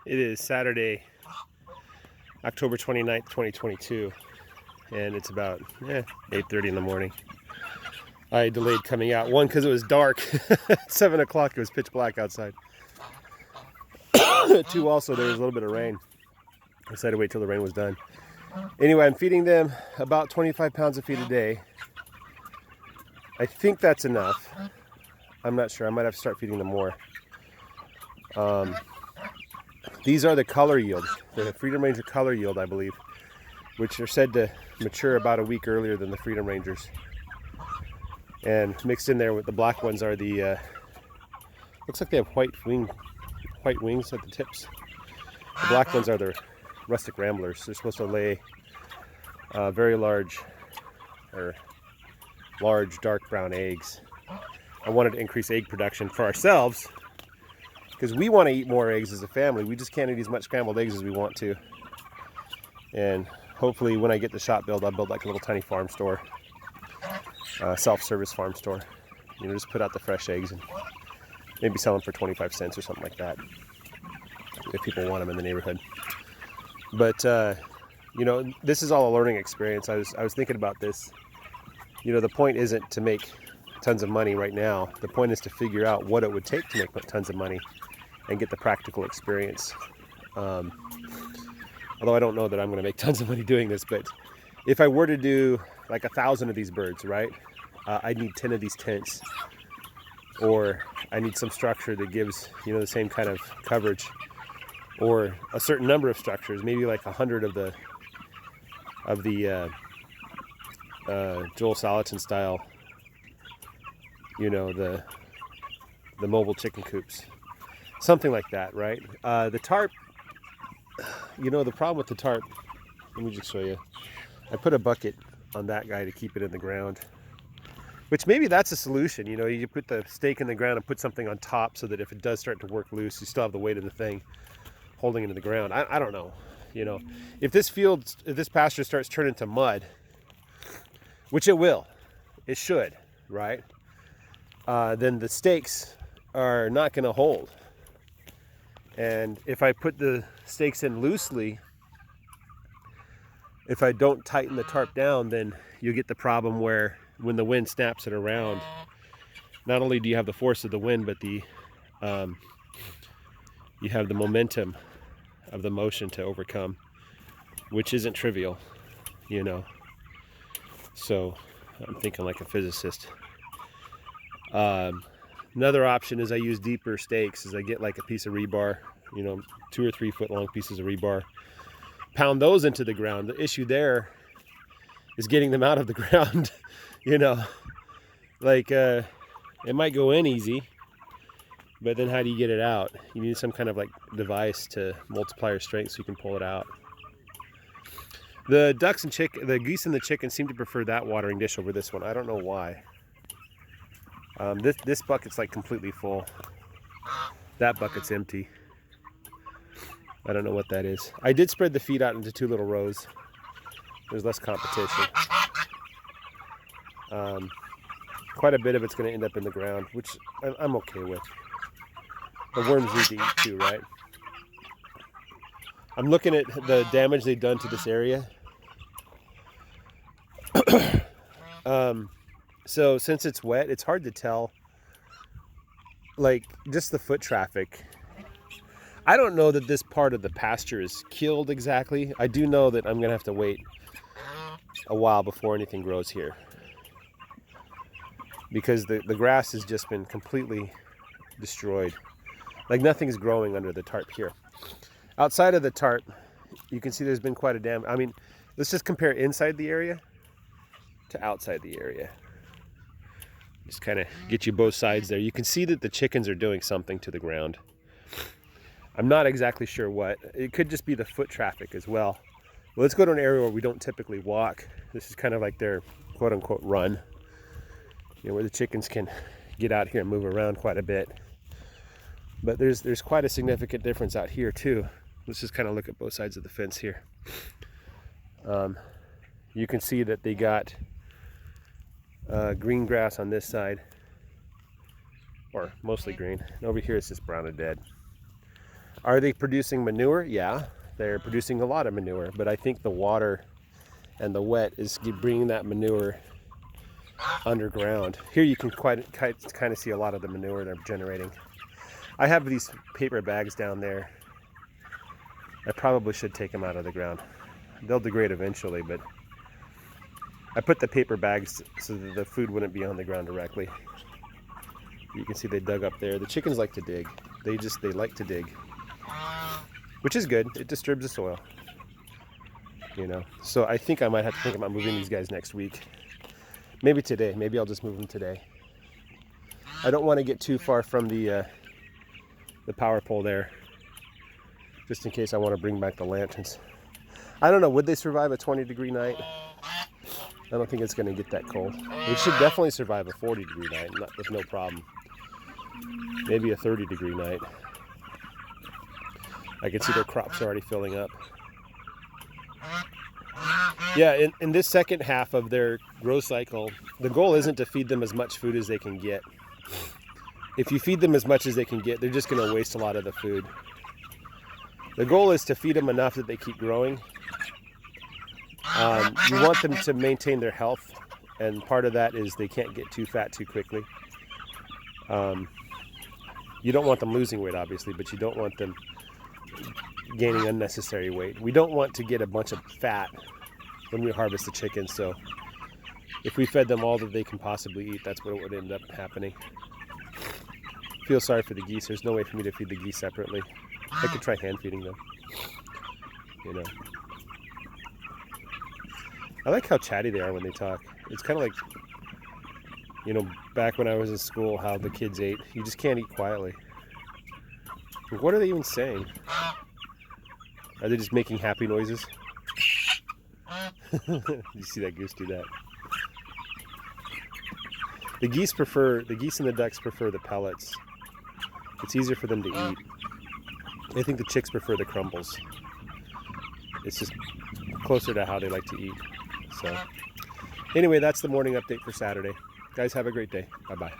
It is Saturday, October 29th, 2022, and it's about 8:30 in the morning. I delayed coming out, one because it was dark, 7 o'clock, it was pitch black outside. Two, also there was a little bit of rain. I decided to wait till the rain was done. Anyway, I'm feeding them about 25 pounds of feed a day. I think that's enough. I'm not sure, I might have to start feeding them more. These are the color yield, the Freedom Ranger color yield, I believe, which are said to mature about a week earlier than the Freedom Rangers. And mixed in there with the black ones are the, looks like they have white wings at the tips. The black ones are the rustic ramblers. They're supposed to lay very large dark brown eggs. I wanted to increase egg production for ourselves, because we want to eat more eggs as a family. We just can't eat as much scrambled eggs as we want to. And hopefully when I get the shop built, I'll build like a little tiny farm store, self-service farm store. You know, just put out the fresh eggs and maybe sell them for 25 cents or something like that, if people want them in the neighborhood. But you know, this is all a learning experience. I was thinking about this. You know, the point isn't to make tons of money right now. The point is to figure out what it would take to make tons of money and get the practical experience. Although I don't know that I'm going to make tons of money doing this, but if I were to do like 1,000 of these birds, right, I'd need 10 of these tents, or I need some structure that gives, you know, the same kind of coverage, or a certain number of structures, maybe like 100 of the Joel Salatin style, you know, the mobile chicken coops, something like that, right? The tarp, you know, the problem with the tarp, let me just show you. I put a bucket on that guy to keep it in the ground, which maybe that's a solution. You know, you put the stake in the ground and put something on top so that if it does start to work loose, you still have the weight of the thing holding it in the ground. I don't know. You know, if this pasture starts turning to mud, which it will, it should, right? Then the stakes are not going to hold. And if I put the stakes in loosely, if I don't tighten the tarp down, then you get the problem where when the wind snaps it around, not only do you have the force of the wind, but you have the momentum of the motion to overcome, which isn't trivial, you know. So I'm thinking like a physicist. Another option is I use deeper stakes. Is I get like a piece of rebar, you know, 2 or 3 foot long pieces of rebar, pound those into the ground. The issue there is getting them out of the ground. You know, like it might go in easy, but then how do you get it out? You need some kind of like device to multiply your strength so you can pull it out. The ducks and the geese and the chickens seem to prefer that watering dish over this one. I don't know why. This bucket's like completely full. That bucket's empty. I don't know what that is. I did spread the feed out into 2 little rows. There's less competition. Quite a bit of it's going to end up in the ground, which I'm okay with. The worms need to eat too, right? I'm looking at the damage they've done to this area. So since it's wet, it's hard to tell, like, just the foot traffic. I don't know that this part of the pasture is killed exactly. I do know that I'm gonna have to wait a while before anything grows here, because the grass has just been completely destroyed. Like, nothing's growing under the tarp here. Outside of the tarp, you can see there's been quite a damage. I mean, let's just compare inside the area to outside the area. Just kind of get you both sides there. You can see that the chickens are doing something to the ground. I'm not exactly sure what. It could just be the foot traffic as well. Well, let's go to an area where we don't typically walk. This is kind of like their quote-unquote run, you know, where the chickens can get out here and move around quite a bit. But there's quite a significant difference out here too. Let's just kind of look at both sides of the fence here. You can see that they got green grass on this side, or mostly green. And over here it's just brown and dead. Are they producing manure? Yeah, they're producing a lot of manure, but I think the water and the wet is bringing that manure underground. Here you can kind of see a lot of the manure they're generating. I have these paper bags down there. I probably should take them out of the ground. They'll degrade eventually, but I put the paper bags so that the food wouldn't be on the ground directly. You can see they dug up there. The chickens like to dig. They like to dig, which is good. It disturbs the soil, you know. So I think I might have to think about moving these guys next week. Maybe today. Maybe I'll just move them today. I don't want to get too far from the power pole there, just in case I want to bring back the lanterns. I don't know, would they survive a 20-degree night? I don't think it's going to get that cold. They should definitely survive a 40-degree night with no problem. Maybe a 30-degree night. I can see their crops already filling up. Yeah, in this second half of their growth cycle, the goal isn't to feed them as much food as they can get. If you feed them as much as they can get, they're just going to waste a lot of the food. The goal is to feed them enough that they keep growing. You want them to maintain their health, and part of that is they can't get too fat too quickly. You don't want them losing weight, obviously, but you don't want them gaining unnecessary weight. We don't want to get a bunch of fat when we harvest the chickens, so if we fed them all that they can possibly eat, that's what would end up happening. Feel sorry for the geese. There's no way for me to feed the geese separately. I could try hand feeding them, you know. I like how chatty they are when they talk. It's kind of like, you know, back when I was in school, how the kids ate. You just can't eat quietly. Like, what are they even saying? Are they just making happy noises? You see that goose do that? The geese and the ducks prefer the pellets. It's easier for them to eat. I think the chicks prefer the crumbles. It's just closer to how they like to eat. So anyway, that's the morning update for Saturday. Guys, have a great day. Bye-bye.